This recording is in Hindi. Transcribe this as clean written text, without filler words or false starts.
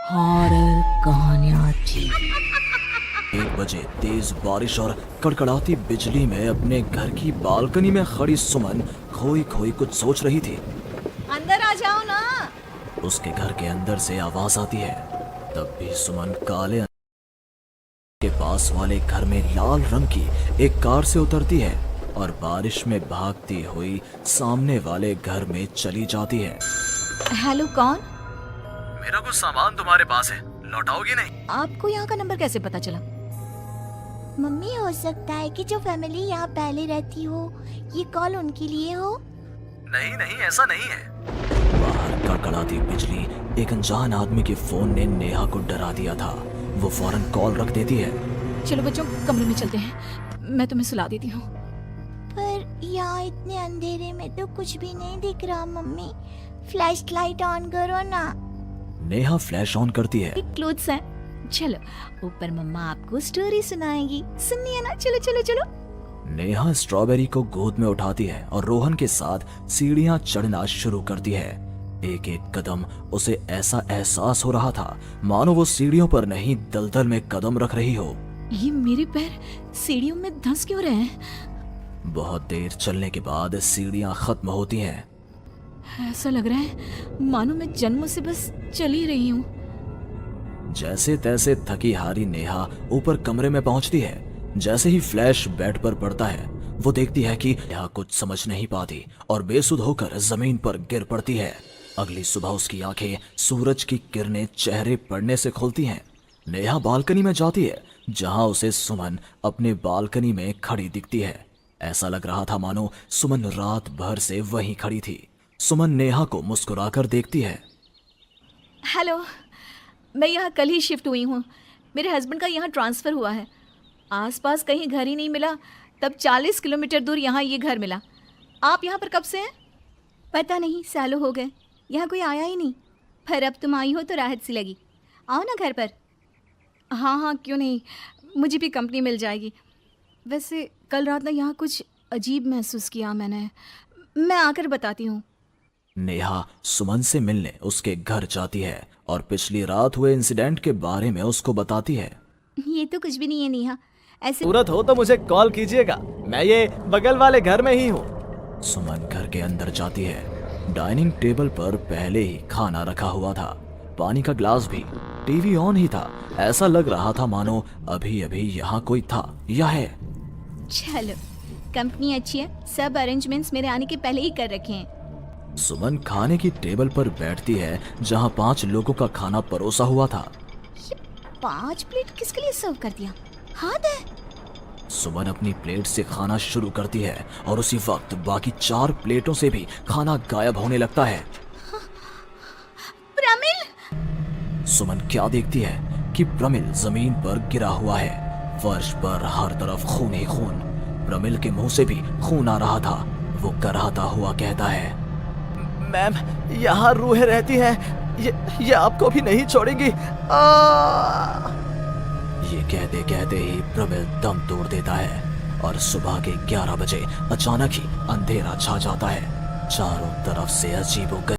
हॉरर कहानियाँ थी। 1 बजे तेज बारिश और कड़कड़ाती बिजली में अपने घर की बालकनी में खड़ी सुमन खोई खोई कुछ सोच रही थी। अंदर आ जाओ ना। उसके घर के अंदर से आवाज आती है। तब भी सुमन काले के पास वाले घर में लाल रंग की एक कार से उतरती है और बारिश में भागती हुई सामने वाले घर में चली जाती है। हेलो, कौन? मेरा कुछ सामान तुम्हारे पास है, लौटाओगी नहीं? आपको यहाँ का नंबर कैसे पता चला? मम्मी, हो सकता है कि जो फैमिली यहाँ पहले रहती हो ये कॉल उनके लिए हो। नहीं नहीं, ऐसा नहीं है। बाहर कड़कड़ाती बिजली एक अनजान आदमी के फोन ने नेहा को डरा दिया था। वो फौरन कॉल रख देती है। चलो बच्चों, कमरे में चलते हैं, मैं तुम्हें सुला देती हूँ। पर यहाँ इतने अंधेरे में तो कुछ भी नहीं दिख रहा। मम्मी, फ्लैश लाइट ऑन करो ना। नेहा फ्लैश ऑन करती है। क्लोथ्स हैं, चलो ऊपर मम्मा आपको स्टोरी सुनाएगी, सुननी है ना? चलो चलो चलो। नेहा स्ट्रॉबेरी को गोद में उठाती है और रोहन के साथ सीढ़ियां चढ़ना शुरू करती है। एक एक कदम उसे ऐसा एहसास हो रहा था मानो वो सीढ़ियों पर नहीं दलदल में कदम रख रही हो। ये मेरे पैर सीढ़ियों में धंस क्यों रहे हैं? बहुत देर चलने के बाद सीढ़ियां खत्म होती हैं। ऐसा लग रहा है मानो मैं जन्म से बस चल ही रही हूँ। जैसे तैसे थकी हारी नेहा ऊपर कमरे में पहुंचती है। जैसे ही फ्लैश बेड पर पड़ता है वो देखती है कि नेहा कुछ समझ नहीं पाती और बेसुध होकर जमीन पर गिर पड़ती है। अगली सुबह उसकी आंखें सूरज की किरणें चेहरे पड़ने से खुलती हैं। नेहा बालकनी में जाती है जहां उसे सुमन अपने बालकनी में खड़ी दिखती है। ऐसा लग रहा था मानो सुमन रात भर से वहीं खड़ी थी। सुमन नेहा को मुस्कुराकर देखती है। हेलो, मैं यहाँ कल ही शिफ्ट हुई हूँ। मेरे हस्बैंड का यहाँ ट्रांसफ़र हुआ है। आसपास कहीं घर ही नहीं मिला, तब 40 किलोमीटर दूर यहाँ ये घर मिला। आप यहाँ पर कब से हैं? पता नहीं, सालों हो गए, यहाँ कोई आया ही नहीं। पर अब तुम आई हो तो राहत सी लगी। आओ ना घर पर। हाँ हाँ, क्यों नहीं, मुझे भी कंपनी मिल जाएगी। वैसे कल रात ना यहाँ कुछ अजीब महसूस किया मैंने। मैं आकर बताती हूँ। नेहा सुमन से मिलने उसके घर जाती है और पिछली रात हुए इंसिडेंट के बारे में उसको बताती है। ये तो कुछ भी नहीं है नेहा, ऐसे जरूरत हो तो मुझे कॉल कीजिएगा, मैं ये बगल वाले घर में ही हूँ। सुमन घर के अंदर जाती है। डाइनिंग टेबल पर पहले ही खाना रखा हुआ था, पानी का ग्लास भी, टीवी ऑन ही था। ऐसा लग रहा था मानो अभी अभी यहाँ कोई था या है। चलो, कंपनी अच्छी है, सब अरेंजमेंट्स मेरे आने के पहले ही कर रखे हैं। सुमन खाने की टेबल पर बैठती है जहाँ 5 लोगों का खाना परोसा हुआ था। ये 5 प्लेट किसके लिए सर्व कर दिया? हाथ है। सुमन अपनी प्लेट से खाना शुरू करती है और उसी वक्त बाकी 4 प्लेटों से भी खाना गायब होने लगता है। प्रमिल! सुमन क्या देखती है कि प्रमिल जमीन पर गिरा हुआ है। फर्श पर हर तरफ खून ही खून। प्रमिल के मुंह से भी खून आ रहा था। वो कराहता हुआ कहता है, मैम, यहाँ रूहें रहती हैं, ये आपको भी नहीं छोड़ेंगी। ये कहते कहते ही प्रमिल दम तोड़ देता है और सुबह के 11 बजे अचानक ही अंधेरा छा जाता है। चारों तरफ से अजीबो